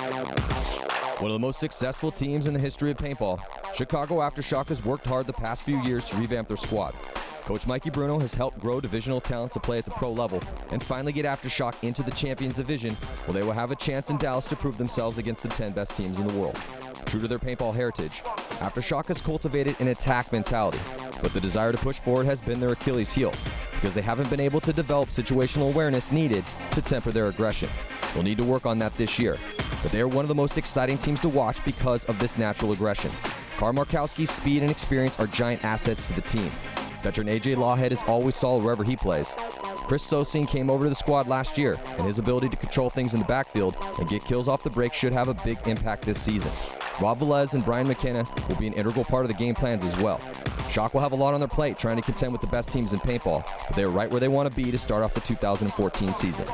One of the most successful teams in the history of paintball, Chicago Aftershock has worked hard the past few years to revamp their squad. Coach Mikey Bruno has helped grow divisional talent to play at the pro level and finally get Aftershock into the Champions Division, where they will have a chance in Dallas to prove themselves against the 10 best teams in the world. True to their paintball heritage, Aftershock has cultivated an attack mentality, but the desire to push forward has been their Achilles heel, because they haven't been able to develop situational awareness needed to temper their aggression. They'll need to work on that this year, but they are one of the most exciting teams to watch because of this natural aggression. Carl Markowski's speed and experience are giant assets to the team. Veteran AJ Lawhead is always solid wherever he plays. Chris Sosine came over to the squad last year, and his ability to control things in the backfield and get kills off the break should have a big impact this season. Rob Velez and Brian McKenna will be an integral part of the game plans as well. Shock will have a lot on their plate trying to contend with the best teams in paintball, but they are right where they want to be to start off the 2014 season.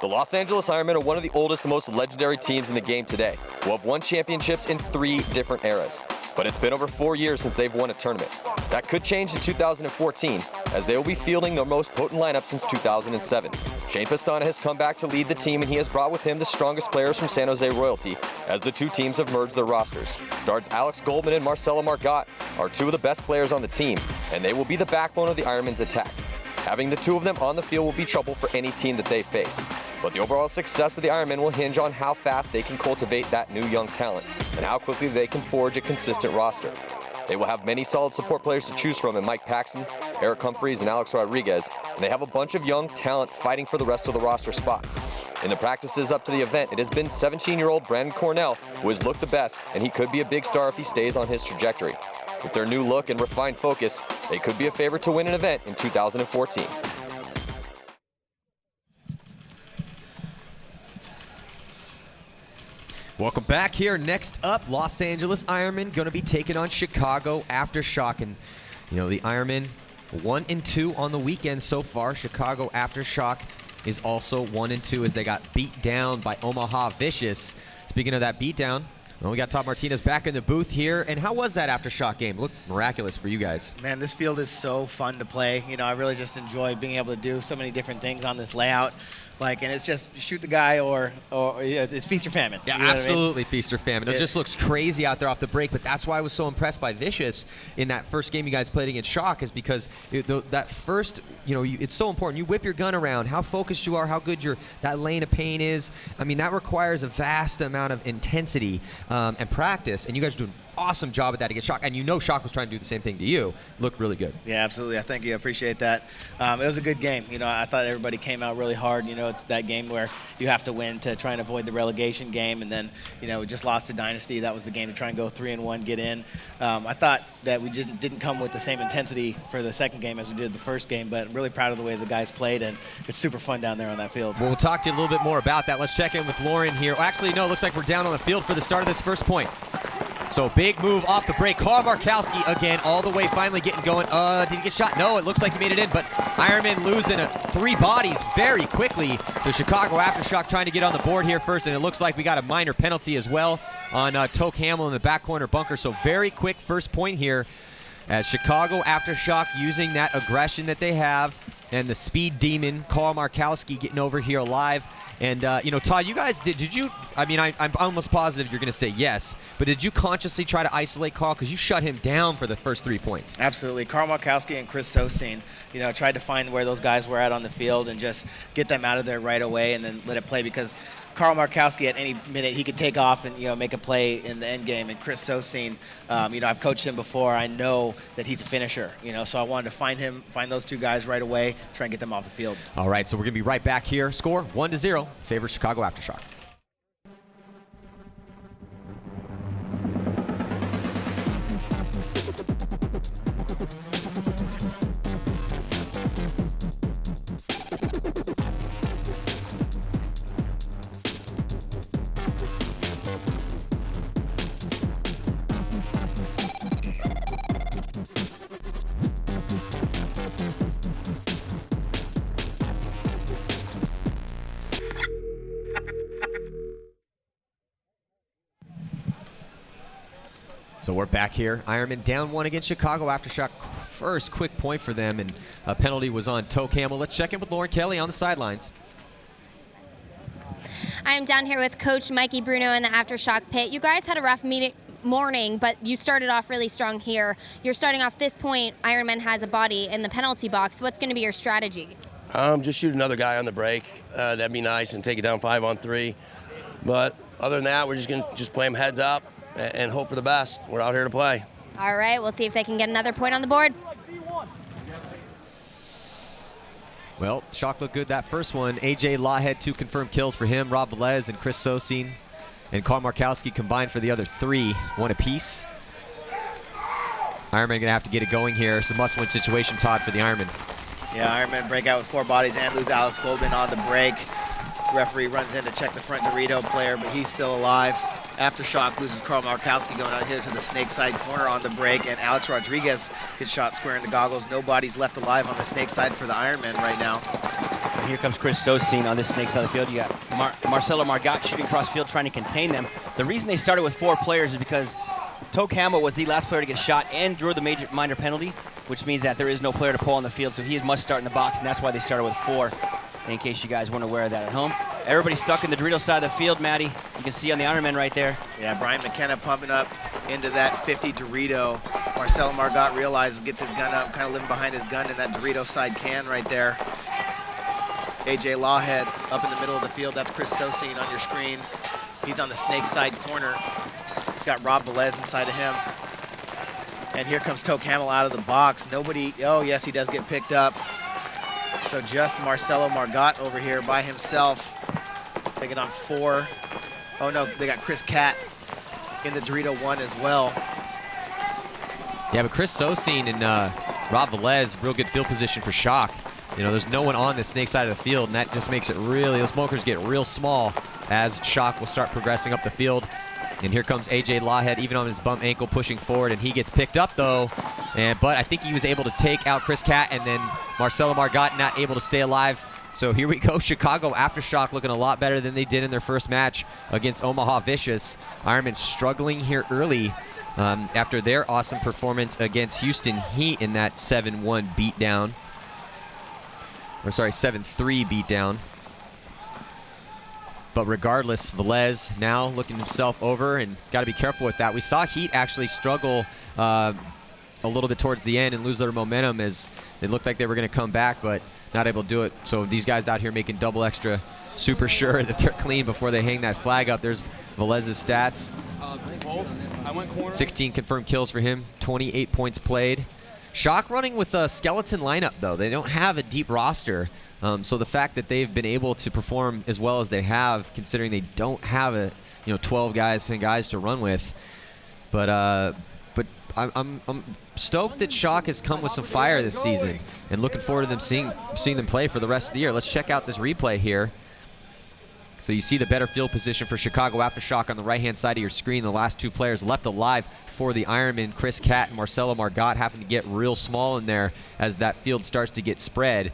The Los Angeles Ironmen are one of the oldest and most legendary teams in the game today, who have won championships in 3 different eras. But it's been over 4 years since they've won a tournament. That could change in 2014, as they will be fielding their most potent lineup since 2007. Shane Pastana has come back to lead the team, and he has brought with him the strongest players from San Jose royalty, as the 2 teams have merged their rosters. Stars Alex Goldman and Marcelo Margot are 2 of the best players on the team, and they will be the backbone of the Ironmen's attack. Having the 2 of them on the field will be trouble for any team that they face. But the overall success of the Ironmen will hinge on how fast they can cultivate that new young talent and how quickly they can forge a consistent roster. They will have many solid support players to choose from in Mike Paxson, Eric Humphreys, and Alex Rodriguez, and they have a bunch of young talent fighting for the rest of the roster spots. In the practices up to the event, it has been 17-year-old Brandon Cornell who has looked the best, and he could be a big star if he stays on his trajectory. With their new look and refined focus, they could be a favorite to win an event in 2014. Welcome back here. Next up, Los Angeles Ironmen going to be taking on Chicago Aftershock. And, you know, the Ironmen 1-2 on the weekend so far. Chicago Aftershock is also 1-2 as they got beat down by Omaha Vicious. Speaking of that beatdown, well, we got Todd Martinez back in the booth here. And how was that Aftershock game? Looked miraculous for you guys. Man, this field is so fun to play. You know, I really just enjoy being able to do so many different things on this layout. Like, and it's just shoot the guy or it's feast or famine. Yeah, you know absolutely, what I mean? Feast or famine. It just looks crazy out there off the break, but that's why I was so impressed by Vicious in that first game you guys played against Shock, is because that first, you know, it's so important. You whip your gun around, how focused you are, how good that lane of pain is. I mean, that requires a vast amount of intensity and practice, and you guys are doing an awesome job at that against Shock, and you know Shock was trying to do the same thing to you. Looked really good. Yeah, absolutely. I thank you. I appreciate that. It was a good game. You know, I thought everybody came out really hard. You know, it's that game where you have to win to try and avoid the relegation game, and then, you know, we just lost to Dynasty. That was the game to try and go 3-1, get in. I thought that we didn't come with the same intensity for the second game as we did the first game, but I'm really proud of the way the guys played, and it's super fun down there on that field. Well, we'll talk to you a little bit more about that. Let's check in with Lauren here. Well, actually, no, it looks like we're down on the field for the start of this first point. So big move off the break. Carl Markowski again all the way, finally getting going. Did he get shot? No, it looks like he made it in, but Ironman losing 3 bodies very quickly. So Chicago Aftershock trying to get on the board here first, and it looks like we got a minor penalty as well on Toke Hamill in the back corner bunker. So very quick first point here as Chicago Aftershock using that aggression that they have, and the speed demon Carl Markowski getting over here alive. And, you know, Todd, you guys did you, I mean, I'm almost positive you're going to say yes, but did you consciously try to isolate Carl? Because you shut him down for the first 3 points. Absolutely. Carl Markowski and Chris Sosine, you know, tried to find where those guys were at on the field and just get them out of there right away and then let it play, because Carl Markowski at any minute he could take off and, you know, make a play in the end game. And Chris Sosine, you know, I've coached him before. I know that he's a finisher, you know, so I wanted to find those 2 guys right away, try and get them off the field. All right, so we're going to be right back here. Score 1-0, favors Chicago Aftershock. So we're back here. Ironman down 1 against Chicago Aftershock. First quick point for them, and a penalty was on Toke Hamill. Let's check in with Lauren Kelly on the sidelines. I'm down here with Coach Mikey Bruno in the Aftershock pit. You guys had a rough morning, but you started off really strong here. You're starting off this point, Ironman has a body in the penalty box. What's going to be your strategy? Just shoot another guy on the break. That'd be nice, and take it down 5-on-3. But other than that, we're just going to play them heads up and hope for the best. We're out here to play. All right, we'll see if they can get another point on the board. Well, Shock looked good that first one. AJ Lawhead, 2 confirmed kills for him. Rob Velez and Chris Sosine and Carl Markowski combined for the other 3, 1 apiece. Ironman gonna have to get it going here. It's a must-win situation, Todd, for the Ironman. Yeah, Ironman break out with 4 bodies and lose Alex Goldman on the break. Referee runs in to check the front Dorito player, but he's still alive. Aftershock loses Carl Markowski going out here to the snake side corner on the break, and Alex Rodriguez gets shot square in the goggles. Nobody's left alive on the snake side for the Ironman right now. And here comes Chris Sosine on this snake side of the field. You got Marcelo Margot shooting across field trying to contain them. The reason they started with 4 players is because Toe Campbell was the last player to get shot and drew the minor penalty, which means that there is no player to pull on the field, so he must start in the box, and that's why they started with 4. In case you guys weren't aware of that at home. Everybody's stuck in the Dorito side of the field, Maddie. You can see on the Ironman right there. Yeah, Brian McKenna pumping up into that 50 Dorito. Marcelo Margot realizes, gets his gun up, kind of living behind his gun in that Dorito side can right there. AJ Lawhead up in the middle of the field. That's Chris Sosine on your screen. He's on the snake side corner. He's got Rob Velez inside of him. And here comes Toe Camel out of the box. Nobody, oh yes, he does get picked up. So just Marcelo Margot over here by himself, taking on 4. Oh no, they got Chris Catt in the Dorito 1 as well. Yeah, but Chris Sosine and Rob Velez, real good field position for Shock. You know, there's no one on the snake side of the field, and that just makes it really, those smokers get real small as Shock will start progressing up the field. And here comes AJ Lawhead, even on his bum ankle, pushing forward, and he gets picked up though. But I think he was able to take out Chris Catt, and then Marcelo Margot not able to stay alive. So here we go, Chicago Aftershock looking a lot better than they did in their first match against Omaha Vicious. Ironman struggling here early after their awesome performance against Houston Heat in that 7-1 beatdown. Or sorry, 7-3 beatdown. But regardless, Velez now looking himself over, and got to be careful with that. We saw Heat actually struggle a little bit towards the end and lose their momentum as it looked like they were going to come back, but not able to do it. So these guys out here making double extra, super sure that they're clean before they hang that flag up. There's Velez's stats. 16 confirmed kills for him, 28 points played. Shock running with a skeleton lineup, though. They don't have a deep roster. So the fact that they've been able to perform as well as they have, considering they don't have 12 guys, 10 guys to run with, but I'm stoked that Shock has come with some fire this season, and looking forward to them seeing them play for the rest of the year. Let's check out this replay here. So you see the better field position for Chicago Aftershock on the right-hand side of your screen. The last 2 players left alive for the Ironman, Chris Catt and Marcelo Margot, having to get real small in there as that field starts to get spread.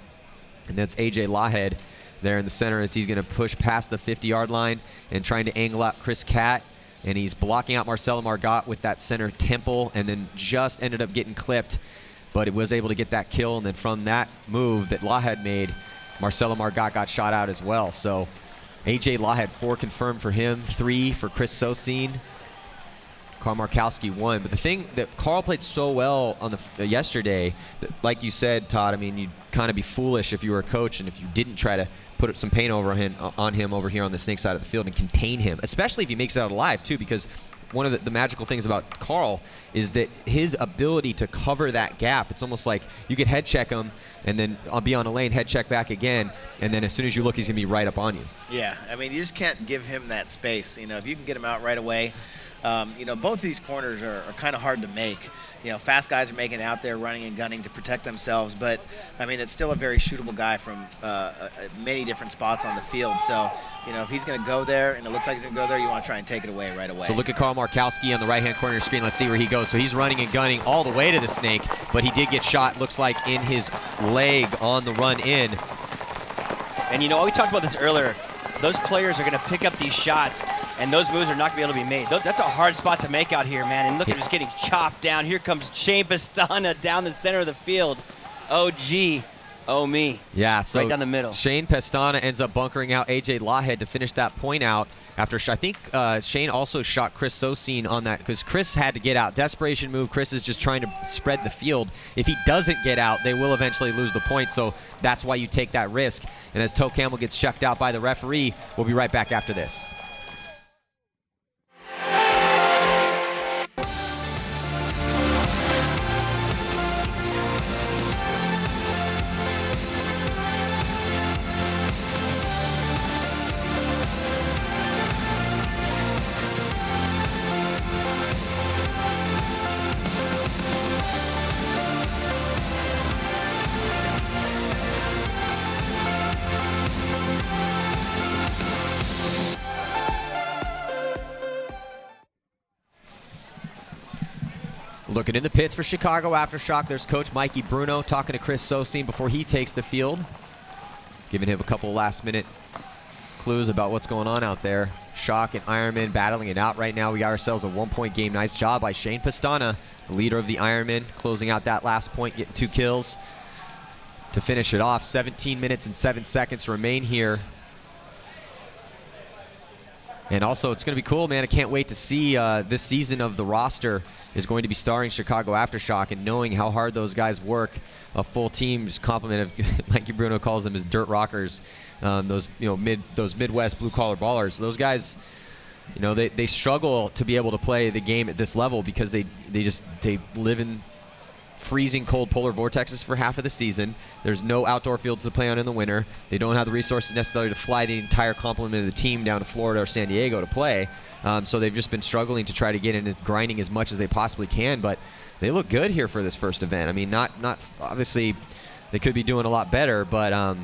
And that's AJ Lawhead there in the center as he's going to push past the 50-yard line and trying to angle out Chris Catt. And he's blocking out Marcelo Margot with that center temple, and then just ended up getting clipped, but it was able to get that kill. And then from that move that Lawhead made, Marcelo Margot got shot out as well. So AJ Lawhead, 4 confirmed for him, 3 for Chris Sosine. Carl Markowski 1. But the thing that Carl played so well on the yesterday, that, like you said, Todd, I mean, you'd kind of be foolish if you were a coach and if you didn't try to put some paint on him over here on the snake side of the field and contain him, especially if he makes it out alive too, because one of the magical things about Carl is that his ability to cover that gap, it's almost like you could head check him and then be on a lane, head check back again, and then as soon as you look, he's going to be right up on you. Yeah, I mean, you just can't give him that space. You know, if you can get him out right away, both these corners are kind of hard to make. Fast guys are making it out there running and gunning to protect themselves, but I mean, it's still a very shootable guy from many different spots on the field. So, if he's going to go there and it looks like he's going to go there, you want to try and take it away right away. So look at Carl Markowski on the right-hand corner of your screen. Let's see where he goes. So he's running and gunning all the way to the snake, but he did get shot, looks like, in his leg on the run in. And we talked about this earlier. Those players are going to pick up these shots, and those moves are not going to be able to be made. That's a hard spot to make out here, man. And look at just getting chopped down. Here comes Shane Pistana down the center of the field. Oh, gee. Oh, me. Yeah, so right down the middle. Shane Pestana ends up bunkering out AJ Lawhead to finish that point out after I think Shane also shot Chris Sosine on that because Chris had to get out. Desperation move. Chris is just trying to spread the field. If he doesn't get out, they will eventually lose the point, so that's why you take that risk. And as Toe Campbell gets checked out by the referee, we'll be right back after this. Looking in the pits for Chicago Aftershock, there's Coach Mikey Bruno talking to Chris Sosine before he takes the field, giving him a couple last-minute clues about what's going on out there. Shock and Ironman battling it out right now. We got ourselves a one-point game. Nice job by Shane Pestana, the leader of the Ironmen, closing out that last point, getting 2 kills to finish it off. 17 minutes and 7 seconds remain here. And also, it's going to be cool, man. I can't wait to see this season of the roster is going to be starring Chicago Aftershock, and knowing how hard those guys work. A full team's complement of Mikey Bruno calls them as dirt rockers, those Midwest blue collar ballers. Those guys, they struggle to be able to play the game at this level because they live in freezing cold polar vortexes for half of the season. There's no outdoor fields to play on in the winter. They don't have the resources necessarily to fly the entire complement of the team down to Florida or San Diego to play. So they've just been struggling to try to get in and grinding as much as they possibly can. But they look good here for this first event. I mean, not obviously they could be doing a lot better, but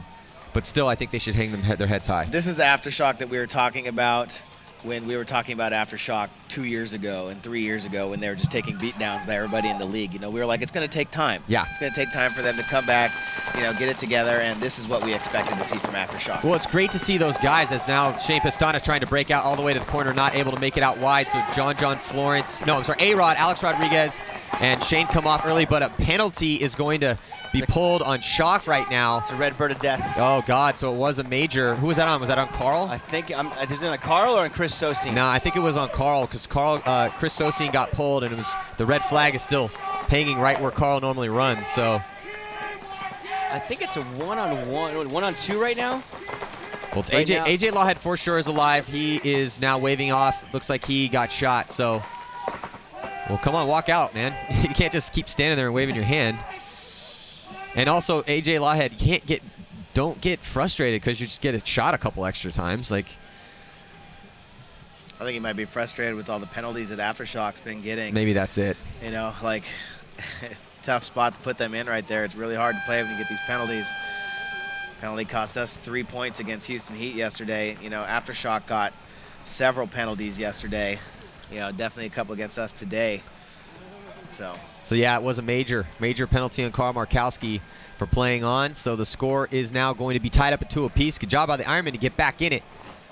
still I think they should hang their heads high. This is the Aftershock that we were talking about when we were talking about Aftershock 2 years ago and 3 years ago when they were just taking beatdowns by everybody in the league. We were like, it's going to take time. Yeah. It's going to take time for them to come back, get it together, and this is what we expected to see from Aftershock. Well, it's great to see those guys as now Shane Pestana trying to break out all the way to the corner, not able to make it out wide. So John Florence, A-Rod, Alex Rodriguez, and Shane come off early, but a penalty is going to be pulled on Shock right now. It's a red bird of death. Oh, God, so it was a major. Who was that on? Was that on Carl? I think, is it on Carl or on Chris Sosine? No, I think it was on Carl because Chris Sosine got pulled, and the red flag is still hanging right where Carl normally runs. So I think it's a one-on-two right now. Well, it's AJ Lawhead for sure is alive. He is now waving off. Looks like he got shot. So, well, come on, walk out, man. You can't just keep standing there and waving your hand. And also, AJ Lawhead, don't get frustrated because you just get shot a couple extra times. I think he might be frustrated with all the penalties that Aftershock's been getting. Maybe that's it. Tough spot to put them in right there. It's really hard to play when you get these penalties. Penalty cost us 3 points against Houston Heat yesterday. Aftershock got several penalties yesterday. Definitely a couple against us today. So yeah, it was a major penalty on Carl Markowski for playing on. So the score is now going to be tied up at 2 apiece. Good job by the Ironmen to get back in it.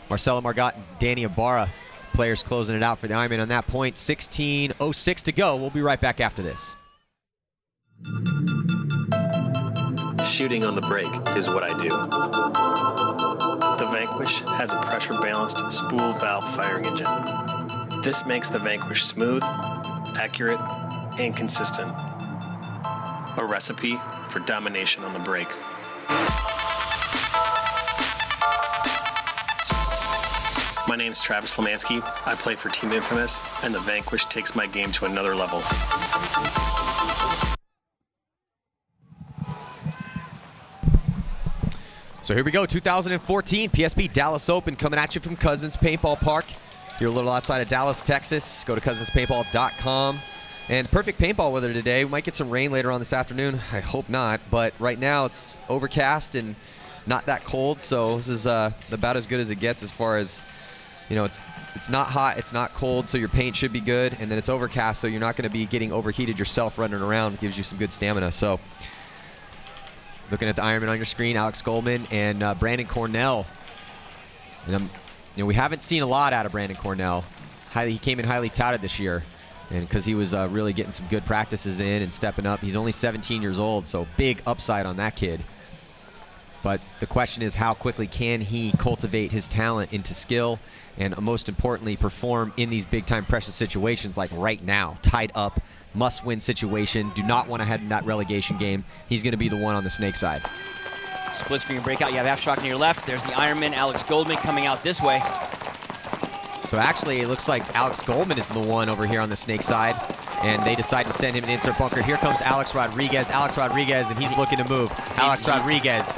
Marcelo Margot and Danny Ibarra, players closing it out for the Ironmen on that point. 16:06 to go. We'll be right back after this. Shooting on the break is what I do. The Vanquish has a pressure-balanced spool valve firing engine. This makes the Vanquish smooth, accurate, and consistent. A recipe for domination on the break. My name is Travis Lemansky. I play for Team Infamous, and the Vanquish takes my game to another level. So here we go, 2014 PSP Dallas Open coming at you from Cousins Paintball Park. You're a little outside of Dallas, Texas. Go to cousinspaintball.com. And perfect paintball weather today. We might get some rain later on this afternoon. I hope not. But right now it's overcast and not that cold. So this is about as good as it gets as far as, it's not hot, it's not cold, so your paint should be good. And then it's overcast, so you're not going to be getting overheated yourself running around. It gives you some good stamina. So looking at the Ironman on your screen, Alex Goldman and Brandon Cornell. And we haven't seen a lot out of Brandon Cornell. He came in highly touted this year, and because he was really getting some good practices in and stepping up. He's only 17 years old, so big upside on that kid. But the question is, how quickly can he cultivate his talent into skill and, most importantly, perform in these big-time pressure situations like right now, tied up, must-win situation, do not want to head in that relegation game. He's going to be the one on the Snake side. Split screen breakout. You have Aftershock on your left. There's the Ironman, Alex Goldman, coming out this way. So actually, it looks like Alex Goldman is the one over here on the Snake side, and they decide to send him an insert bunker. Here comes Alex Rodriguez, and he's looking to move. Alex Rodriguez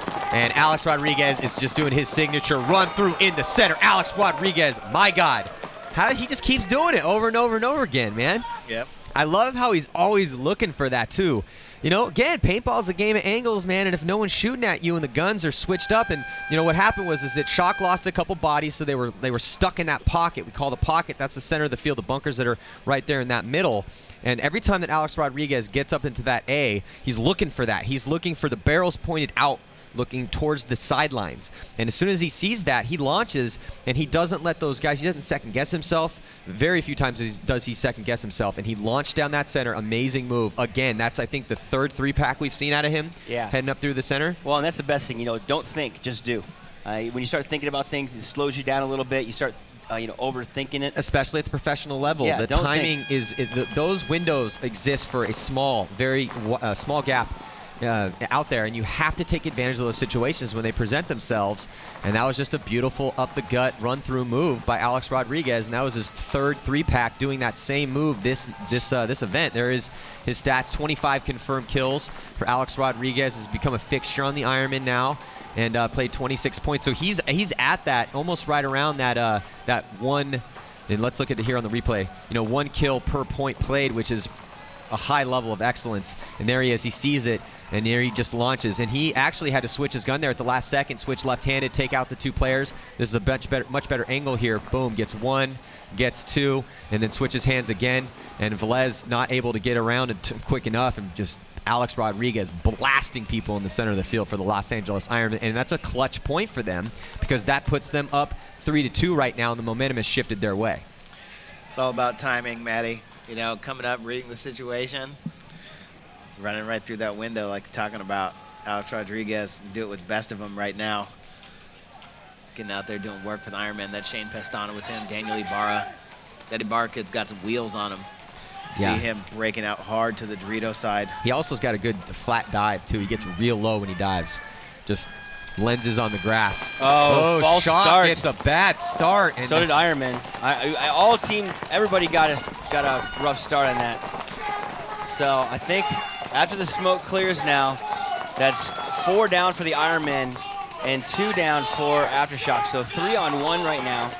is just doing his signature run through in the center. Alex Rodriguez, my God. He just keeps doing it over and over and over again, man. Yep. I love how he's always looking for that, too. You know, again, paintball's a game of angles, man, and if no one's shooting at you and the guns are switched up, and, you know, what happened was that Shock lost a couple bodies, so they were stuck in that pocket. We call the pocket, that's the center of the field, the bunkers that are right there in that middle. And every time that Alex Rodriguez gets up into that A, he's looking for that. He's looking for the barrels pointed out, looking towards the sidelines. And as soon as he sees that, he launches, and he doesn't let those guys, he doesn't second-guess himself. Very few times does he second-guess himself, and he launched down that center. Amazing move. Again, that's, I think, the third 3-pack we've seen out of him, heading up through the center. Well, and that's the best thing. You know, don't think, just do. When you start thinking about things, it slows you down a little bit. You start overthinking it. Especially at the professional level. Yeah, the timing those windows exist for a small, very small gap out there, and you have to take advantage of those situations when they present themselves. And that was just a beautiful up-the-gut, run-through move by Alex Rodriguez, and that was his third 3-pack doing that same move this event. There is his stats: 25 confirmed kills for Alex Rodriguez. Has become a fixture on the Ironman now, and played 26 points. So he's at that, almost right around that that one. And let's look at it here on the replay. You know, 1 kill per point played, which is a high level of excellence. And there he is. He sees it, and there he just launches. And he actually had to switch his gun there at the last second, switch left-handed, take out the 2 players. This is a much better angle here. Boom, gets 1, gets 2, and then switches hands again. And Velez not able to get around it quick enough, and just Alex Rodriguez blasting people in the center of the field for the Los Angeles Ironmen. And that's a clutch point for them, because that puts them up 3-2 right now, and the momentum has shifted their way. It's all about timing, Maddie. You know, coming up, reading the situation, running right through that window like you're talking about. Alex Rodriguez, do it with the best of them right now. Getting out there doing work for the Ironman. That's Shane Pestana with him, Daniel Ibarra. That Ibarra kid's got some wheels on him. See him breaking out hard to the Dorito side. He also's got a good flat dive, too. He gets real low when he dives. Just lenses on the grass. False Shock start. gets a bad start. And So did Ironman. All team, everybody got a rough start on that. So I think after the smoke clears now, that's 4 down for the Ironman and 2 down for Aftershock. So 3-on-1 right now.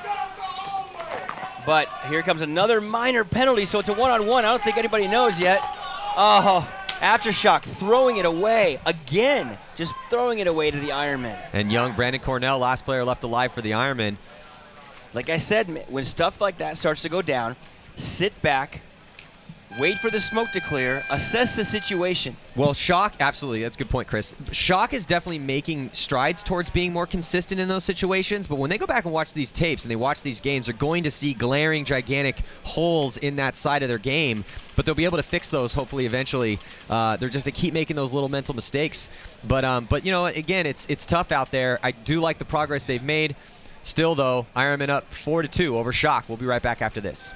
But here comes another minor penalty, so it's a 1-on-1. I don't think anybody knows yet. Oh, Aftershock throwing it away again, just throwing it away to the Ironman. And young Brandon Cornell, last player left alive for the Ironman. Like I said, when stuff like that starts to go down, sit back, wait for the smoke to clear, assess the situation. Well, Shock, absolutely, that's a good point, Chris. Shock is definitely making strides towards being more consistent in those situations, but when they go back and watch these tapes and they watch these games, they're going to see glaring, gigantic holes in that side of their game, but they'll be able to fix those hopefully eventually. They keep making those little mental mistakes. But you know, again, it's tough out there. I do like the progress they've made. Still, though, Ironman up 4-2 over Shock. We'll be right back after this.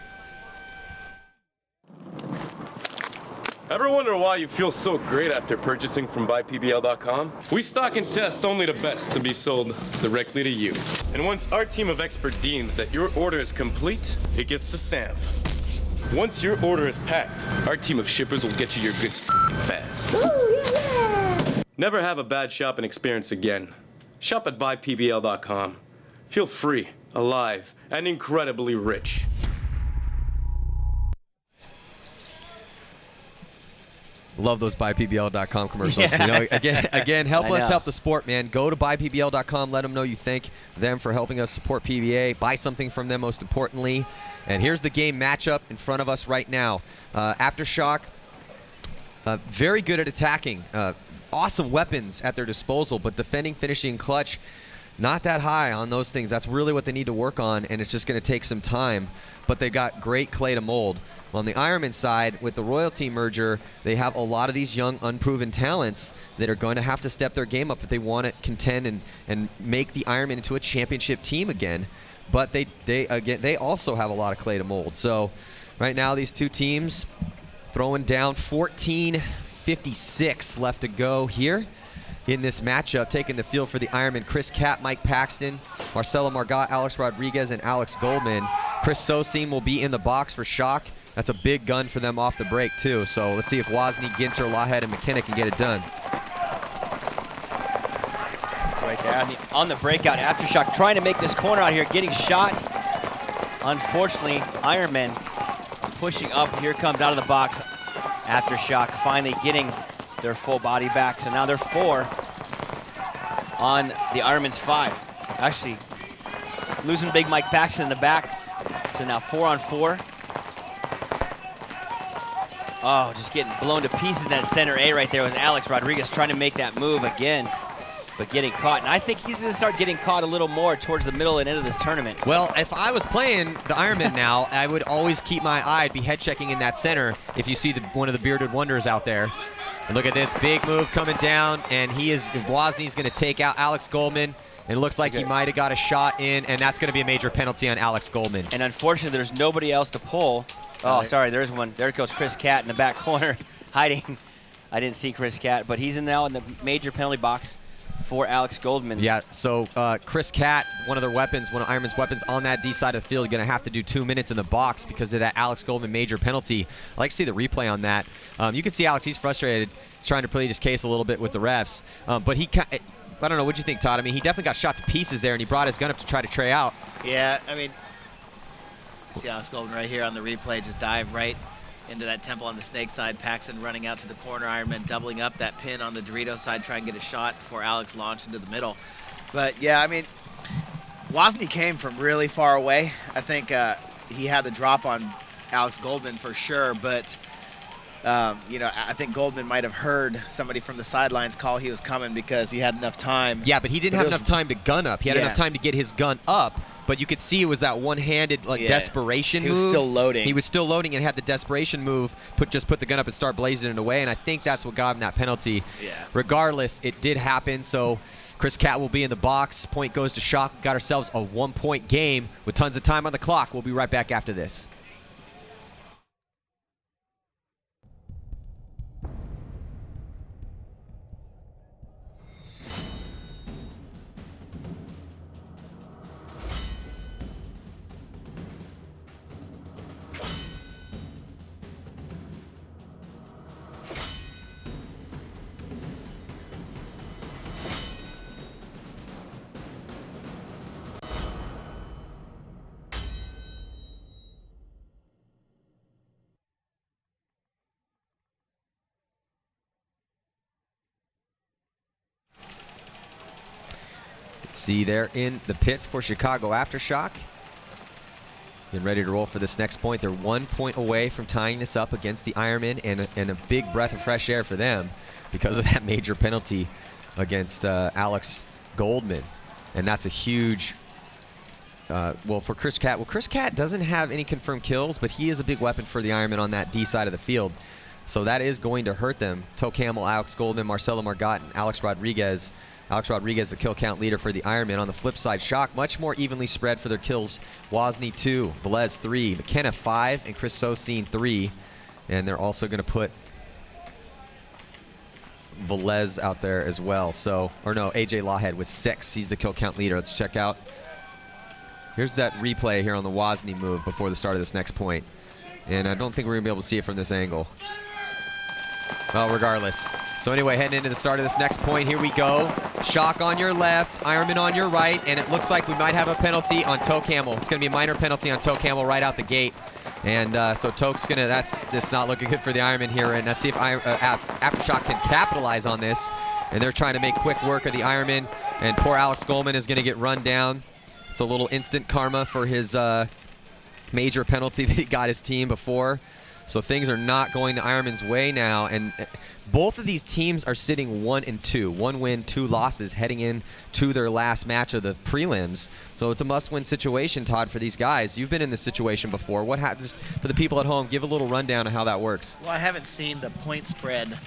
Ever wonder why you feel so great after purchasing from buypbl.com? We stock and test only the best to be sold directly to you. And once our team of experts deems that your order is complete, it gets the stamp. Once your order is packed, our team of shippers will get you your goods fast. Ooh, yeah. Never have a bad shopping experience again. Shop at buypbl.com. Feel free, alive, and incredibly rich. Love those buypbl.com commercials. You know, again, help us help the sport, man. Go to buypbl.com. Let them know you thank them for helping us support PBA. Buy something from them, most importantly. And here's the game matchup in front of us right now. Aftershock, very good at attacking. Awesome weapons at their disposal, but defending, finishing, clutch. not that high on those things. That's really what they need to work on, and it's just going to take some time. But they got great clay to mold. On the Ironman side, with the Royalty merger, they have a lot of these young, unproven talents that are going to have to step their game up if they want to contend and make the Ironman into a championship team again. But they also have a lot of clay to mold. So right now, these two teams throwing down 14:56 left to go here in this matchup. Taking the field for the Ironman, Chris Catt, Mike Paxton, Marcelo Margot, Alex Rodriguez, and Alex Goldman. Chris Sosine will be in the box for Shock. That's a big gun for them off the break, too. So let's see if Wozni, Ginter, Lawhead, and McKenna can get it done. Right there on the breakout, Aftershock trying to make this corner out here, getting shot. Unfortunately, Ironmen pushing up. Here comes out of the box. Aftershock finally getting their full body back. So now they're 4 on the Ironman's 5. Actually, losing big Mike Paxton in the back. So now 4 on 4. Oh, just getting blown to pieces in that center A right there was Alex Rodriguez trying to make that move again, but getting caught. And I think he's going to start getting caught a little more towards the middle and end of this tournament. Well, if I was playing the Ironman now, I would always keep my eye. I'd be head checking in that center if you see one of the bearded wonders out there. And look at this big move coming down, and Wozny's going to take out Alex Goldman. And it looks like he might have got a shot in, and that's going to be a major penalty on Alex Goldman. And unfortunately, there's nobody else to pull. Oh, sorry, there's one. There goes Chris Catt in the back corner, hiding. I didn't see Chris Catt, but he's now in the major penalty box for Alex Goldman. Yeah, so Chris Catt, one of their weapons, one of Ironman's weapons on that D side of the field, going to have to do 2 minutes in the box because of that Alex Goldman major penalty. I'd like to see the replay on that. You can see Alex, he's frustrated. He's trying to plead his case a little bit with the refs. But I don't know, what'd you think, Todd? I mean, he definitely got shot to pieces there, and he brought his gun up to try to tray out. Yeah, I mean, see Alex Goldman right here on the replay just dive right into that temple on the snake side. Paxton running out to the corner. Ironman doubling up that pin on the Dorito side, try and get a shot before Alex launched into the middle. But yeah, I mean, Wozni came from really far away. I think he had the drop on Alex Goldman for sure, but you know, I think Goldman might have heard somebody from the sidelines call he was coming because he had enough time. Yeah, but he didn't have enough time to gun up. He had enough time to get his gun up. But you could see it was that one-handed desperation move. He was still loading. He was still loading and had the desperation move, just put the gun up and start blazing it away, and I think that's what got him that penalty. Yeah. Regardless, it did happen, so Chris Catt will be in the box. Point goes to Shock. Got ourselves a 1-point game with tons of time on the clock. We'll be right back after this. See there in the pits for Chicago Aftershock. Getting ready to roll for this next point. They're 1 point away from tying this up against the Ironmen, and a big breath of fresh air for them because of that major penalty against Alex Goldman. And that's a huge, well, for Chris Catt. Well, Chris Catt doesn't have any confirmed kills, but he is a big weapon for the Ironmen on that D side of the field. So that is going to hurt them. Toe Camel, Alex Goldman, Marcelo Margot, and Alex Rodriguez. Alex Rodriguez, the kill count leader for the Ironman. On the flip side, Shock much more evenly spread for their kills. Wozni 2, Velez 3, McKenna 5, and Chris Sosine 3. And they're also going to put Velez out there as well. So, or no, AJ Lawhead with 6. He's the kill count leader. Let's check out. Here's that replay here on the Wozni move before the start of this next point. And I don't think we're going to be able to see it from this angle. Well, regardless. So anyway, heading into the start of this next point, here we go. Shock on your left, Ironman on your right, and it looks like we might have a penalty on Toe Camel. It's going to be a minor penalty on Toe Camel right out the gate. And so Toke's going to, that's just not looking good for the Ironman here. And let's see if Aftershock can capitalize on this. And they're trying to make quick work of the Ironman. And poor Alex Goldman is going to get run down. It's a little instant karma for his major penalty that he got his team before. So things are not going the Ironmen's way now, and both of these teams are sitting 1-2. 1 win, 2 losses heading into their last match of the prelims. So it's a must-win situation, Todd, for these guys. You've been in this situation before. What happens for the people at home? Give a little rundown of how that works. Well, I haven't seen the point spread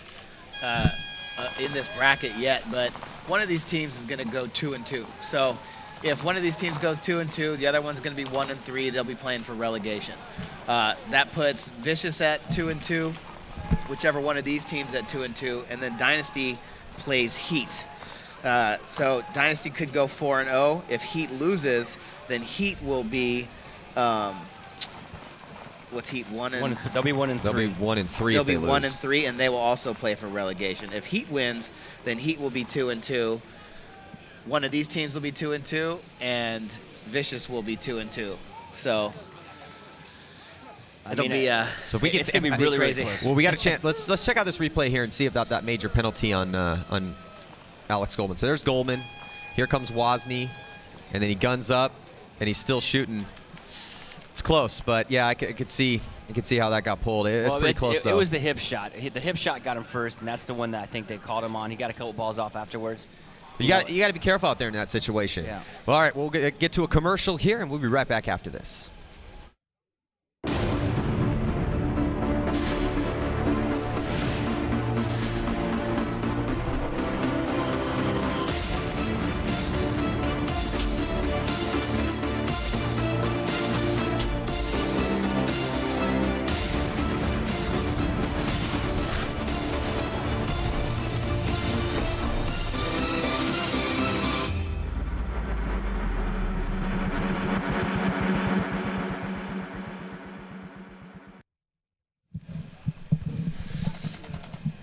in this bracket yet, but one of these teams is going to go 2-2. So if one of these teams goes 2-2, the other one's going to be 1-3. They'll be playing for relegation. That puts Vicious at 2-2, whichever one of these teams at 2-2, and then Dynasty plays Heat. So Dynasty could go 4-0. If Heat loses, then Heat will be what's Heat? They'll be 1-3. They'll be 1-3. They'll be 1-3, and they will also play for relegation. If Heat wins, then Heat will be 2-2. One of these teams will be 2-2, and Vicious will be 2-2. So it'll be so if we get, it's gonna be really crazy. close. Well, we got a chance. Let's check out this replay here and see about that major penalty on Alex Goldman. So there's Goldman. Here comes Wozni, and then he guns up, and he's still shooting. It's close, but yeah, I could see how that got pulled. It's pretty close though. It was the hip shot. The hip shot got him first, and that's the one that I think they called him on. He got a couple balls off afterwards. You got to be careful out there in that situation. Yeah. Well, all right, we'll get to a commercial here, and we'll be right back after this.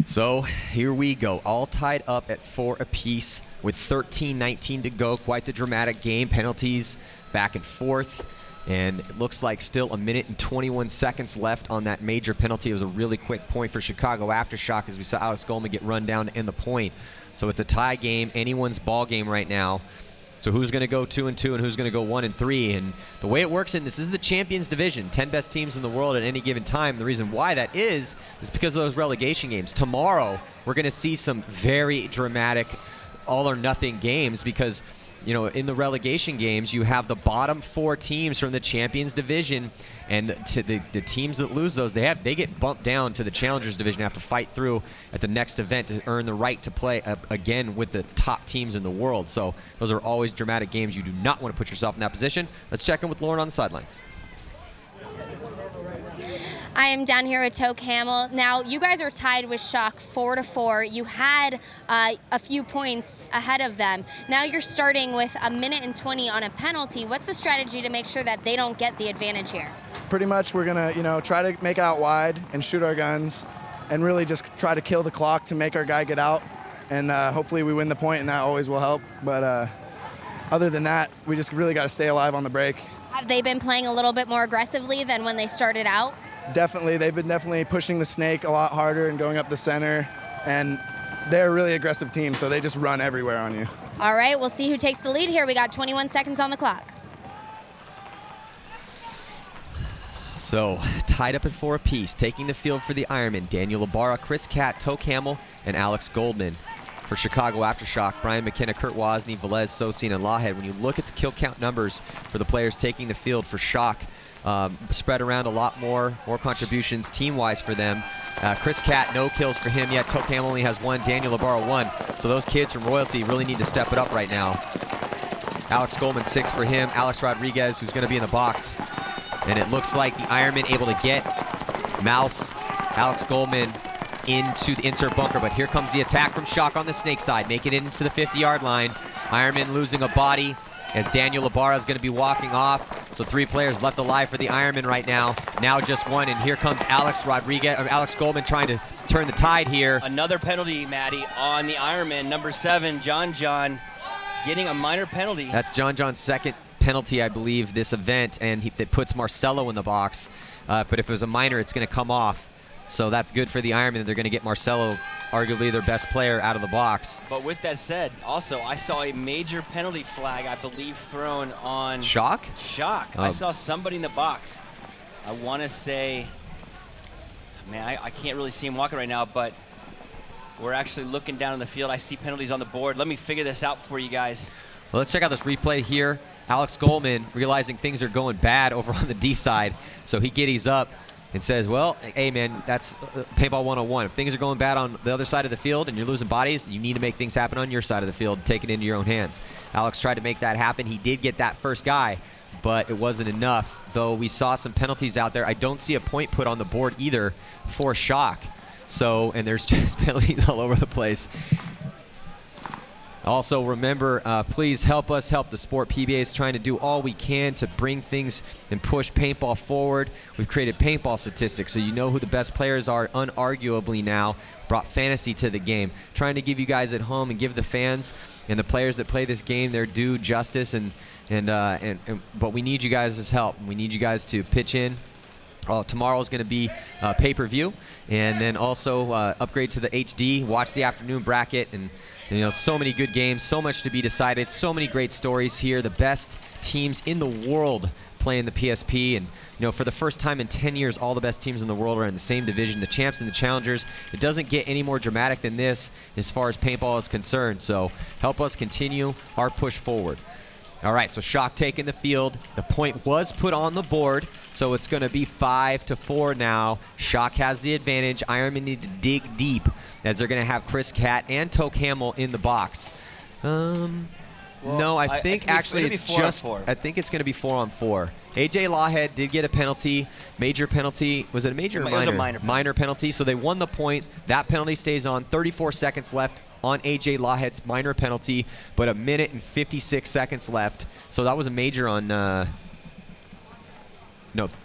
So here we go, all tied up at 4 apiece with 13-19 to go. Quite the dramatic game. Penalties back and forth. And it looks like still 1 minute and 21 seconds left on that major penalty. It was a really quick point for Chicago Aftershock as we saw Alex Goldman get run down to end the point. So it's a tie game, anyone's ball game right now. So who's going to go 2-2 and who's going to go 1-3? And the way it works in this is the Champions Division, 10 best teams in the world at any given time. The reason why that is because of those relegation games. Tomorrow, we're going to see some very dramatic all-or-nothing games because, you know, in the relegation games, you have the bottom 4 teams from the Champions Division, and to the teams that lose those, they get bumped down to the Challengers Division, have to fight through at the next event to earn the right to play again with the top teams in the world. So those are always dramatic games. You do not want to put yourself in that position. Let's check in with Lauren on the sidelines. I am down here with Toke Hamill. Now, you guys are tied with Shock 4-4. You had a few points ahead of them. Now you're starting with 1 minute and 20 on a penalty. What's the strategy to make sure that they don't get the advantage here? Pretty much we're going to, try to make it out wide and shoot our guns and really just try to kill the clock to make our guy get out. And hopefully we win the point, and that always will help. But other than that, we just really got to stay alive on the break. Have they been playing a little bit more aggressively than when they started out? Definitely. They've been definitely pushing the snake a lot harder and going up the center. And they're a really aggressive team, so they just run everywhere on you. All right, we'll see who takes the lead here. We got 21 seconds on the clock. So, tied up at 4 apiece, taking the field for the Ironmen, Daniel Ibarra, Chris Catt, Toke Hamill, and Alex Goldman. For Chicago Aftershock, Brian McKenna, Kurt Wozni, Velez, Sosin, and Lawhead. When you look at the kill count numbers for the players taking the field for Shock, spread around a lot more contributions team-wise for them. Chris Catt, no kills for him yet. Toke Hamill only has 1, Daniel Ibarra 1. So those kids from Royalty really need to step it up right now. Alex Goldman 6 for him. Alex Rodriguez, who's going to be in the box. And it looks like the Ironmen able to get Mouse, Alex Goldman into the insert bunker. But here comes the attack from Shock on the snake side, making it into the 50-yard line. Ironmen losing a body as Daniel Ibarra is going to be walking off. So 3 players left alive for the Ironmen right now. Now just 1, and here comes Alex Goldman trying to turn the tide here. Another penalty, Maddie, on the Ironman. Number 7, John getting a minor penalty. That's John's second penalty, I believe, this event, and it puts Marcelo in the box. But if it was a minor, it's going to come off. So that's good for the Ironmen. They're going to get Marcelo, arguably their best player, out of the box. But with that said, also, I saw a major penalty flag, I believe, thrown on Shock? Shock. I saw somebody in the box. I want to say Man, I can't really see him walking right now, but we're actually looking down in the field. I see penalties on the board. Let me figure this out for you guys. Well, let's check out this replay here. Alex Goldman realizing things are going bad over on the D side, so he giddies up and says, well, hey, man, that's paintball 101. If things are going bad on the other side of the field and you're losing bodies, you need to make things happen on your side of the field, take it into your own hands. Alex tried to make that happen. He did get that first guy, but it wasn't enough, though we saw some penalties out there. I don't see a point put on the board either for Shock. So, and there's just penalties all over the place. Also, remember, please help us help the sport. PBA is trying to do all we can to bring things and push paintball forward. We've created paintball statistics, so you know who the best players are unarguably now. Brought fantasy to the game. Trying to give you guys at home and give the fans and the players that play this game their due justice. But we need you guys' help. We need you guys to pitch in. Tomorrow is going to be pay-per-view, and then also upgrade to the HD. Watch the afternoon bracket, and you know, so many good games, so much to be decided, so many great stories here. The best teams in the world playing the PSP, and you know, for the first time in 10 years, all the best teams in the world are in the same division, the champs and the challengers. It doesn't get any more dramatic than this as far as paintball is concerned. So help us continue our push forward. All right, so Shock taking the field. The point was put on the board, so it's going to be 5-4 now. Shock has the advantage. Ironmen need to dig deep as they're going to have Chris Cat and Toke Hamill in the box. No, I think actually it's just, I think it's going to be 4-on-4. AJ Lawhead did get a penalty, major penalty. Was it a major or minor? It was a minor penalty. Minor penalty, so they won the point. That penalty stays on. 34 seconds left on AJ Lawhead's minor penalty, but 1 minute and 56 seconds left. So that was a major on, no,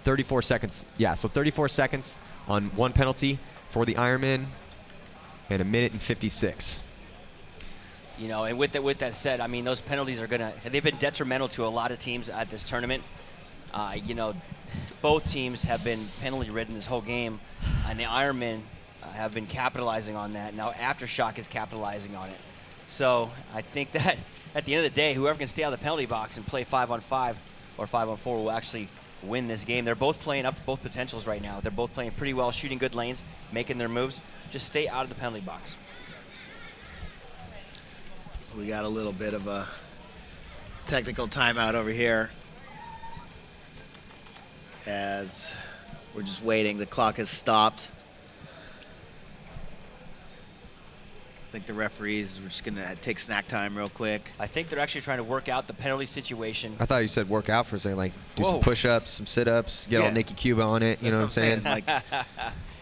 34 seconds. Yeah, so 34 seconds on one penalty for the Ironmen, and 1 minute and 56. You know, and with that said, I mean, those penalties are they've been detrimental to a lot of teams at this tournament. You know, both teams have been penalty-ridden this whole game, and the Ironmen have been capitalizing on that. Now Aftershock is capitalizing on it. So I think that at the end of the day, whoever can stay out of the penalty box and play 5-on-5 or 5-on-4 will actually win this game. They're both playing up to both potentials right now. They're both playing pretty well, shooting good lanes, making their moves. Just stay out of the penalty box. We got a little bit of a technical timeout over here as we're just waiting. The clock has stopped. I think the referees, we're just going to take snack time real quick. I think they're actually trying to work out the penalty situation. I thought you said work out for a second, like do some push-ups, some sit-ups, get all Nicky Cuba on it. You know what I'm saying? Like,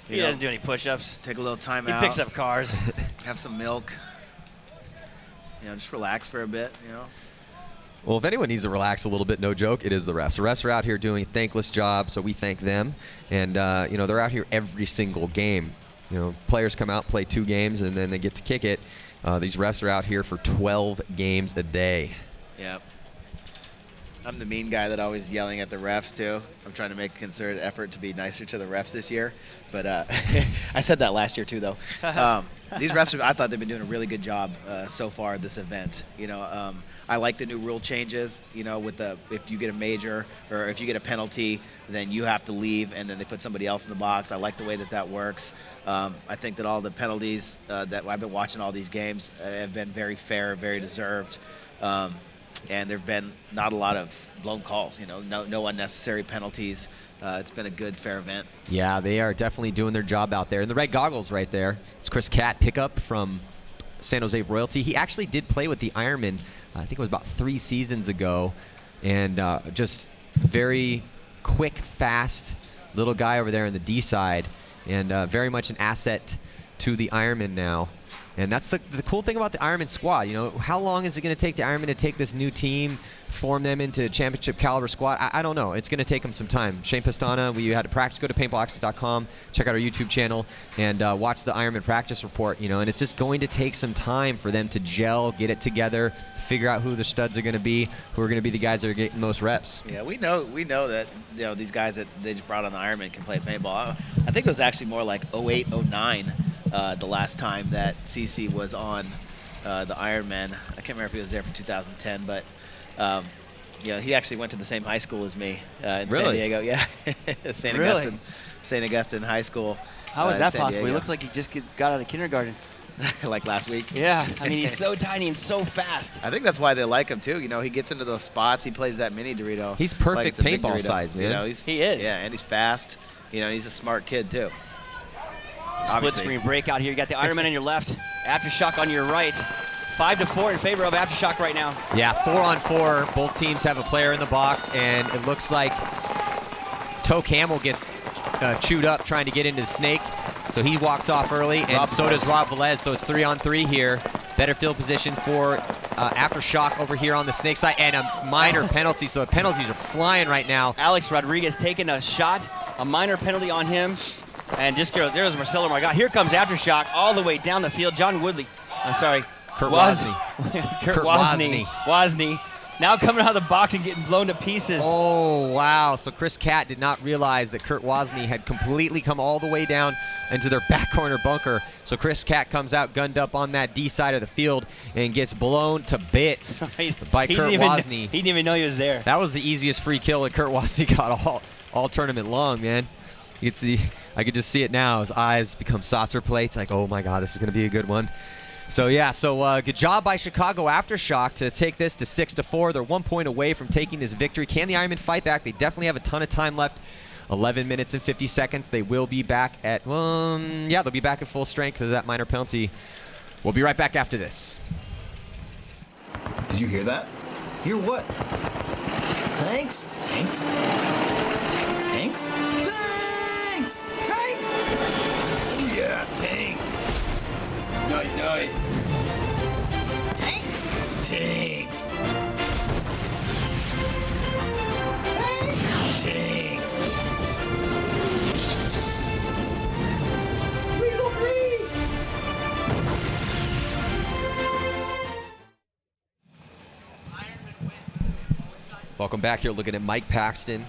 he doesn't do any push-ups. Take a little time out. He picks up cars. Have some milk. You know, just relax for a bit, you know. Well, if anyone needs to relax a little bit, no joke, it is the refs. The refs are out here doing a thankless job, so we thank them. And, you know, they're out here every single game. You know, players come out, play 2 games, and then they get to kick it. These refs are out here for 12 games a day. Yep. I'm the mean guy that always yelling at the refs, too. I'm trying to make a concerted effort to be nicer to the refs this year. But I said that last year, too, though. These refs, I thought they've been doing a really good job so far at this event. You know, I like the new rule changes, you know, with if you get a major or if you get a penalty, then you have to leave and then they put somebody else in the box. I like the way that works. I think that all the penalties that I've been watching all these games have been very fair, very deserved. And there have been not a lot of blown calls, you know, no unnecessary penalties. It's been a good, fair event. Yeah, they are definitely doing their job out there. And the red goggles right there, it's Chris Cat, pickup from San Jose Royalty. He actually did play with the Ironmen, I think it was about 3 seasons ago. And just very quick, fast little guy over there on the D side. And very much an asset to the Ironmen now. And that's the cool thing about the Ironman squad. You know, how long is it going to take the Ironman to take this new team, form them into a championship caliber squad? I don't know. It's going to take them some time. Shane Pastana, we had to practice. Go to paintballaccess.com, check out our YouTube channel, and watch the Ironman practice report. You know, and it's just going to take some time for them to gel, get it together, figure out who the studs are going to be, who are going to be the guys that are getting the most reps. Yeah, we know that, you know, these guys that they just brought on the Ironman can play paintball. I think it was actually more like 08, 09. The last time that CC was on the Ironman. I can't remember if he was there for 2010, but yeah, he actually went to the same high school as me in San Diego. Yeah, St. Augustine High School. How is in that San possible? He Diego. looks like he just got out of kindergarten. Like last week. Yeah, I mean, he's so tiny and so fast. I think that's why they like him too. You know, he gets into those spots. He plays that mini Dorito. He's like perfect it's a big paintball Dorito. size, man. You know, He is. Yeah, and he's fast. You know, he's a smart kid too. Split Obviously. screen breakout here. You got the Ironman on your left, Aftershock on your right. 5-4 in favor of Aftershock right now. Yeah, 4-on-4. Both teams have a player in the box, and it looks like Toe Camel gets chewed up trying to get into the snake. So he walks off early, and so does Rob Velez. So it's 3-on-3 here. Better field position for Aftershock over here on the snake side, and a minor penalty. So the penalties are flying right now. Alex Rodriguez taking a shot, a minor penalty on him. And just there's Marcelo Margot. Here comes Aftershock all the way down the field. John Woodley. I'm sorry. Kurt Wozni. Kurt Wozni. Now coming out of the box and getting blown to pieces. Oh, wow. So Chris Catt did not realize that Kurt Wozni had completely come all the way down into their back corner bunker. So Chris Catt comes out gunned up on that D side of the field and gets blown to bits by Kurt Wozni. He didn't even know he was there. That was the easiest free kill that Kurt Wozni got all tournament long, man. You could see, I could just see it now. His eyes become saucer plates. Like, oh my God, this is going to be a good one. So yeah, good job by Chicago Aftershock to take this to 6-4. They're 1 point away from taking this victory. Can the Ironmen fight back? They definitely have a ton of time left. 11 minutes and 50 seconds. They will be back at, they'll be back at full strength because of that minor penalty. We'll be right back after this. Did you hear that? Hear what? Tanks? Tanks? Tanks? Tanks! Tanks! Yeah, tanks. Night, night. Tanks? Tanks. Tanks? Tanks. Weasel 3! Welcome back here looking at Mike Paxton,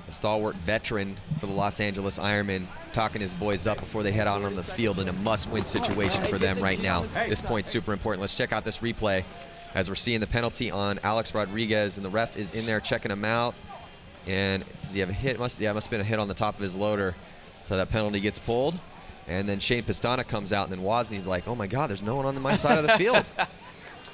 a stalwart veteran for the Los Angeles Ironmen, talking his boys up before they head out on the field in a must-win situation for them right now. This point's super important. Let's check out this replay as we're seeing the penalty on Alex Rodriguez, and the ref is in there checking him out. And does he have a hit? Must have been a hit on the top of his loader. So that penalty gets pulled. And then Shane Pistana comes out, and then Wozny's like, oh my God, there's no one on my side of the field.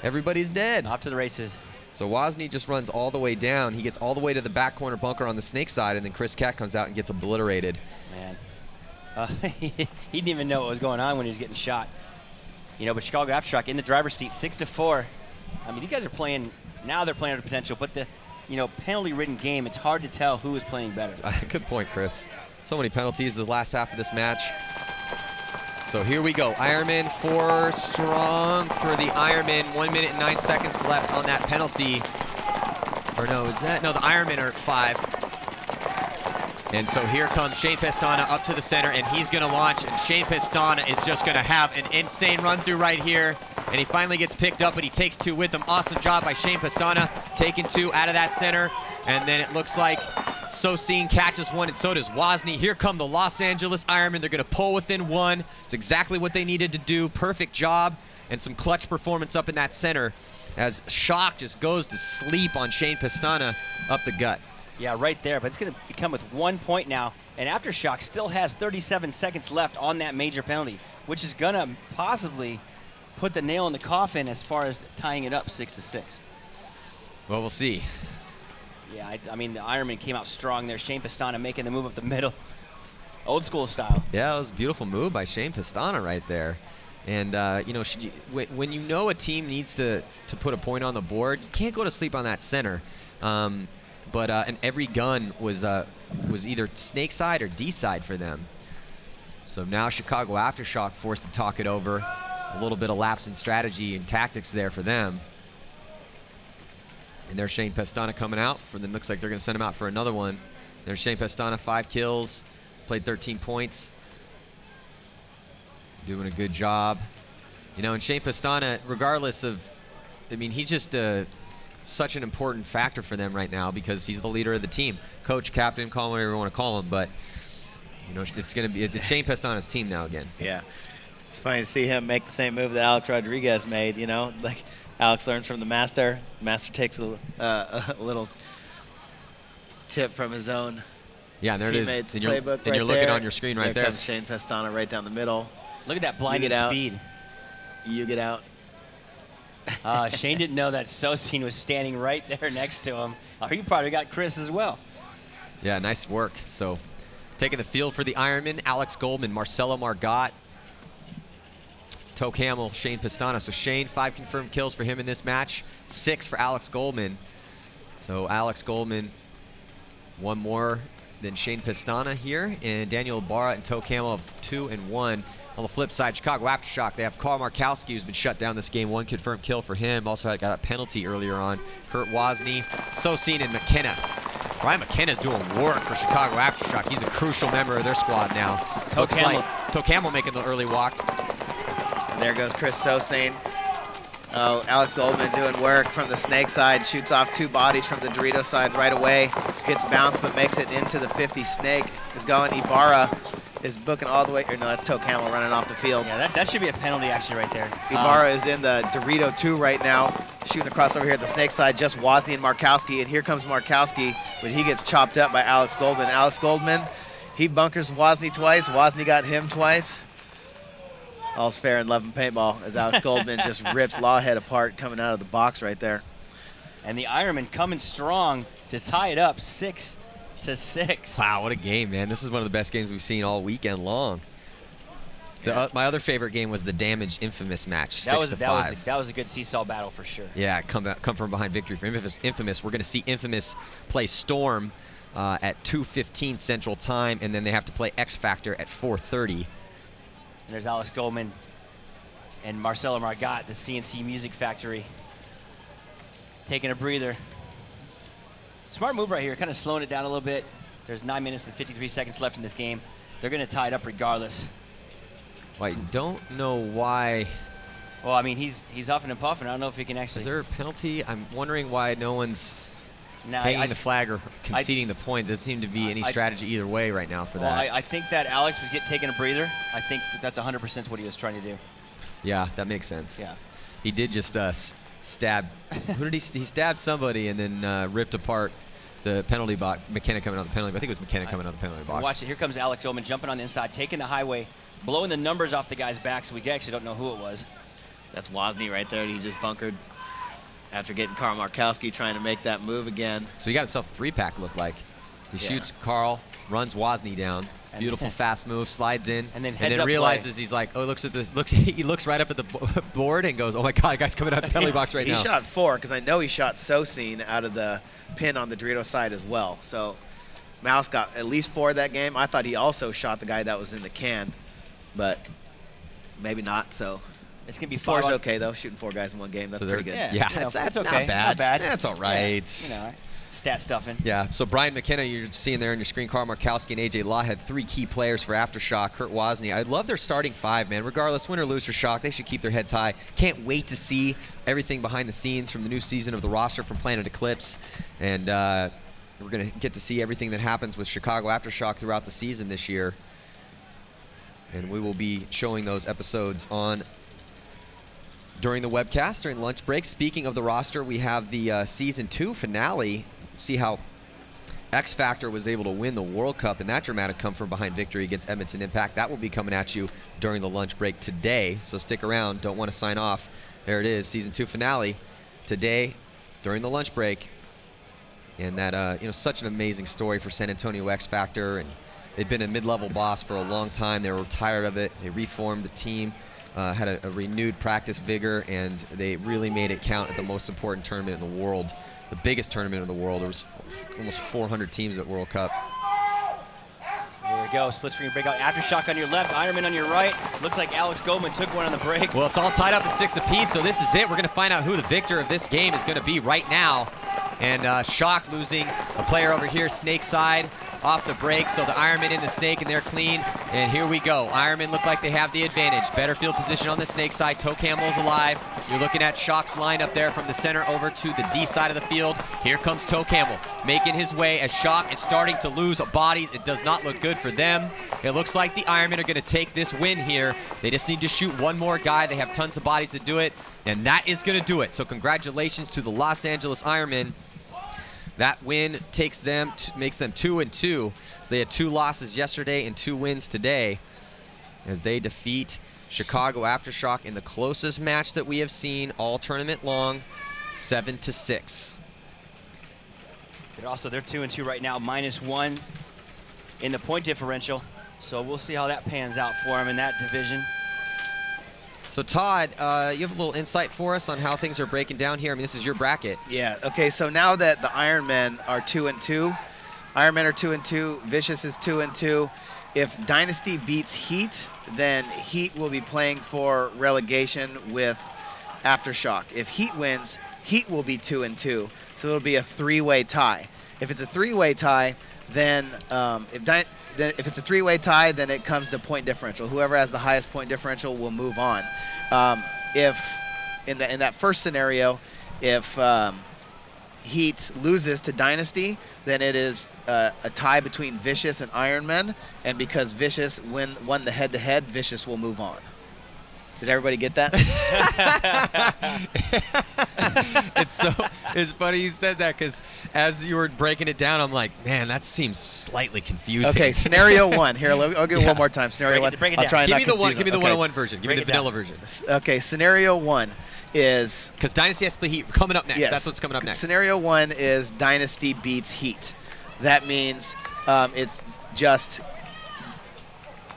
Everybody's dead. Off to the races. So Wozny just runs all the way down. He gets all the way to the back corner bunker on the snake side, and then Chris Catt comes out and gets obliterated. Man. He didn't even know what was going on when he was getting shot. You know, but Chicago Aftershock in the driver's seat, 6-4. I mean, these guys are playing, now they're playing at potential, but the, penalty-ridden game, it's hard to tell who is playing better. Good point, Chris. So many penalties this last half of this match. So here we go. Ironman 4 strong for the Ironman. 1 minute and 9 seconds left on that penalty. Or no, is that? No, the Ironmen are at 5. And so here comes Shane Pistana up to the center, and he's going to launch. And Shane Pistana is just going to have an insane run through right here. And he finally gets picked up, but he takes 2 with him. Awesome job by Shane Pistana, taking 2 out of that center. And then it looks like Sosine catches 1, and so does Wozny. Here come the Los Angeles Ironmen. They're going to pull within 1. It's exactly what they needed to do. Perfect job and some clutch performance up in that center as Shock just goes to sleep on Shane Pistana up the gut. Yeah, right there, but it's going to become with 1 point now, and Aftershock still has 37 seconds left on that major penalty, which is going to possibly put the nail in the coffin as far as tying it up 6-6. Well, we'll see. Yeah, I mean, the Ironman came out strong there. Shane Pistana making the move up the middle. Old school style. Yeah, it was a beautiful move by Shane Pistana right there. And, when you know a team needs to put a point on the board, you can't go to sleep on that center. And every gun was either snake side or D side for them. So now Chicago Aftershock forced to talk it over. A little bit of lapse in strategy and tactics there for them. And there's Shane Pistana coming out. For them, looks like they're going to send him out for another one. There's Shane Pistana, 5 kills, played 13 points. Doing a good job. And Shane Pistana, regardless of, he's just such an important factor for them right now because he's the leader of the team. Coach, captain, call him whatever you want to call him, but it's Shane Pistana's team now again. Yeah. It's funny to see him make the same move that Alex Rodriguez made, like Alex learns from the master. The master takes a little tip from his own Yeah, and there it is. teammates' And you're, playbook and right you're looking there. on your screen right there. Comes Shane Pestana right down the middle. Look at that blinding out. speed. You get out. Shane didn't know that Sosine was standing right there next to him. Oh, you probably got Chris as well. Yeah, nice work. So taking the field for the Ironmen, Alex Goldman, Marcelo Margot, Toke Hamill, Shane Pestana. So Shane, 5 confirmed kills for him in this match, 6 for Alex Goldman. So Alex Goldman, 1 more than Shane Pestana here, and Daniel Ibarra and Toke Hamill have 2 and 1. On the flip side, Chicago Aftershock, they have Carl Markowski, who's been shut down this game. 1 confirmed kill for him. Also got a penalty earlier on. Kurt Wozni, Sosine, and McKenna. Ryan McKenna's doing work for Chicago Aftershock. He's a crucial member of their squad now. Looks like Toke Hamill making the early walk. And there goes Chris Sosine. Oh, Alex Goldman doing work from the Snake side. Shoots off 2 bodies from the Dorito side right away. Gets bounced, but makes it into the 50. Snake is going. Ibarra is booking all the way. Or no, that's Toke Hamill running off the field. Yeah, that should be a penalty actually right there. Ibarra is in the Dorito 2 right now, shooting across over here at the Snake side, just Wozni and Markowski, and here comes Markowski, but he gets chopped up by Alex Goldman. Alex Goldman, he bunkers Wozni twice. Wozni got him twice. All's fair in love and paintball as Alex Goldman just rips Lawhead apart coming out of the box right there. And the Ironmen coming strong to tie it up 6-6. Wow, what a game, man. This is one of the best games we've seen all weekend long. My other favorite game was the Damage Infamous match, 6-5. That was a good seesaw battle for sure. Yeah, come from behind victory for Infamous. We're going to see Infamous play Storm at 2:15 Central Time, and then they have to play X Factor at 4:30. And there's Alex Goldman and Marcelo Margot, the CNC Music Factory, taking a breather. Smart move right here, kind of slowing it down a little bit. There's 9 minutes and 53 seconds left in this game. They're going to tie it up regardless. Well, I don't know why. Well, I mean, he's huffing and puffing. I don't know if he can actually. Is there a penalty? I'm wondering why no one's No, hanging the flag or conceding the point. Doesn't seem to be any strategy either way right now for that. I think that Alex was taking a breather. I think that's 100% what he was trying to do. Yeah, that makes sense. Yeah. He did just stab. Who did he stabbed somebody and then ripped apart the penalty box. McKenna coming out of the penalty. I think it was McKenna coming out of the penalty box. Watch it. Here comes Alex Goldman jumping on the inside, taking the highway, blowing the numbers off the guy's back, so we actually don't know who it was. That's Wozni right there. He just bunkered after getting Carl Markowski trying to make that move again. So he got himself a 3-pack, looked like. He shoots Carl, runs Wozni down. Beautiful fast move, slides in, and then realizes he's like, oh, he looks right up at the board and goes, oh my God, the guy's coming out of the penalty box right now. He shot 4 because I know he shot Sosine out of the pin on the Dorito side as well. So Mouse got at least 4 that game. I thought he also shot the guy that was in the can, but maybe not. So it's gonna be 4's okay though. Shooting 4 guys in one game, that's pretty good. Yeah, that's okay. Not bad. Not bad. That's all right. Yeah, stat stuffing. Yeah, so Brian McKenna, you're seeing there on your screen, Carl Markowski and AJ Law had 3 key players for Aftershock. Kurt Wozni, I love their starting 5, man. Regardless, win or lose for Shock, they should keep their heads high. Can't wait to see everything behind the scenes from the new season of the roster from Planet Eclipse. And we're going to get to see everything that happens with Chicago Aftershock throughout the season this year. And we will be showing those episodes during the webcast, during lunch break. Speaking of the roster, we have the Season 2 finale. See how X Factor was able to win the World Cup in that dramatic come-from-behind victory against Edmonton Impact. That will be coming at you during the lunch break today, so stick around. Don't want to sign off. There it is, Season 2 finale today during the lunch break. And that, such an amazing story for San Antonio X Factor. And they'd been a mid-level boss for a long time. They were tired of it. They reformed the team. Had a renewed practice vigor, and they really made it count at the most important tournament in the world, the biggest tournament in the world. There was almost 400 teams at World Cup. Here we go, split screen breakout. Aftershock on your left, Ironman on your right. Looks like Alex Goldman took one on the break. Well, it's all tied up at 6 apiece, so this is it. We're going to find out who the victor of this game is going to be right now. And Shock losing a player over here, Snake side, off the break. So the Ironmen in the Snake, and they're clean. And here we go. Ironmen look like they have the advantage. Better field position on the Snake side. Toke Hamill's alive. You're looking at Shock's lineup there from the center over to the D side of the field. Here comes Toke Hamill making his way as Shock is starting to lose bodies. It does not look good for them. It looks like the Ironmen are going to take this win here. They just need to shoot one more guy. They have tons of bodies to do it, and that is going to do it. So congratulations to the Los Angeles Ironmen. That win makes them 2-2. So they had 2 losses yesterday and 2 wins today as they defeat Chicago Aftershock in the closest match that we have seen all tournament long, 7-6. They're 2-2 right now, -1 in the point differential. So we'll see how that pans out for them in that division. So Todd, you have a little insight for us on how things are breaking down here. I mean, this is your bracket. Yeah. Okay. So now that the Ironmen are 2-2, Ironmen are 2-2. Vicious is 2-2. If Dynasty beats Heat, then Heat will be playing for relegation with Aftershock. If Heat wins, Heat will be 2-2. So it'll be a 3-way tie. If it's a 3-way tie, then if it's a 3-way tie, then it comes to point differential. Whoever has the highest point differential will move on. If in that first scenario, if Heat loses to Dynasty, then it is a tie between Vicious and Ironmen, and because Vicious won the head-to-head, Vicious will move on. Did everybody get that? It's funny you said that, because as you were breaking it down, I'm like, man, that seems slightly confusing. Okay, scenario 1. Here, I'll give it one more time. Scenario 1. Break it I'll down. try and Give not me the confuse them. the Okay. 101 version. Give me the vanilla version. Okay, scenario 1 is... Because Dynasty has to play Heat coming up next. Yes. That's what's coming up next. Scenario 1 is Dynasty beats Heat. That means it's just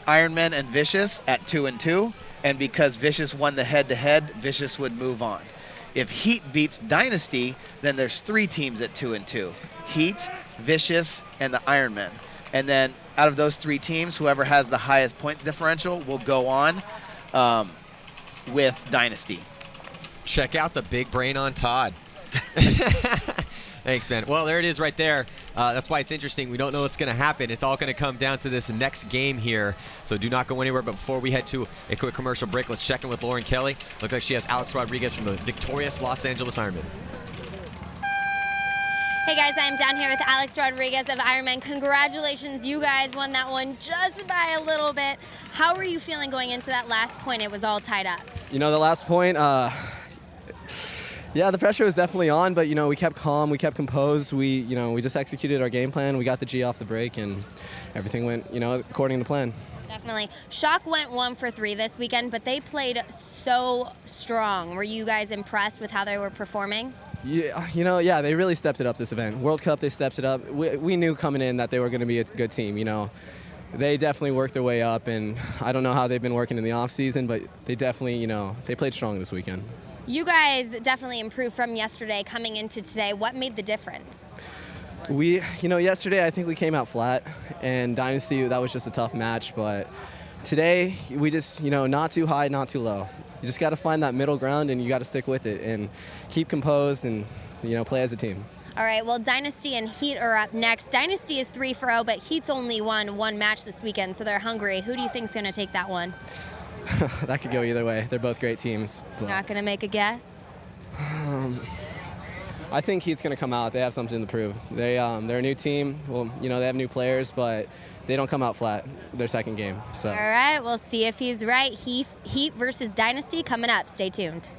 Ironmen and Vicious at 2-2, and because Vicious won the head-to-head, Vicious would move on. If Heat beats Dynasty, then there's 3 teams at 2-2. Heat, Vicious, and the Ironmen. And then out of those 3 teams, whoever has the highest point differential will go on with Dynasty. Check out the big brain on Todd. Thanks, man. Well, there it is right there. That's why it's interesting. We don't know what's going to happen. It's all going to come down to this next game here. So do not go anywhere. But before we head to a quick commercial break, let's check in with Lauren Kelly. Looks like she has Alex Rodriguez from the victorious Los Angeles Ironmen. Hey guys, I'm down here with Alex Rodriguez of Ironman. Congratulations, you guys won that one just by a little bit. How were you feeling going into that last point? It was all tied up. You know, the last point, yeah, the pressure was definitely on, but, you know, we kept calm, we kept composed. We just executed our game plan. We got the G off the break, and everything went, according to plan. Definitely. Shock went 1 for 3 this weekend, but they played so strong. Were you guys impressed with how they were performing? Yeah, they really stepped it up this event. World Cup, they stepped it up. We knew coming in that they were going to be a good team, They definitely worked their way up, and I don't know how they've been working in the off season, but they definitely, they played strong this weekend. You guys definitely improved from yesterday coming into today. What made the difference? Yesterday I think we came out flat, and Dynasty, that was just a tough match, but today we just, not too high, not too low. You just got to find that middle ground, and you got to stick with it and keep composed and, play as a team. All right, well, Dynasty and Heat are up next. Dynasty is 3-0, but Heat's only won 1 match this weekend, so they're hungry. Who do you think's going to take that one? That could go either way. They're both great teams. Not going to make a guess? I think Heat's going to come out. They have something to prove. They're a new team. Well, they have new players, but they don't come out flat their second game. So. All right, we'll see if he's right. Heat versus Dynasty coming up. Stay tuned.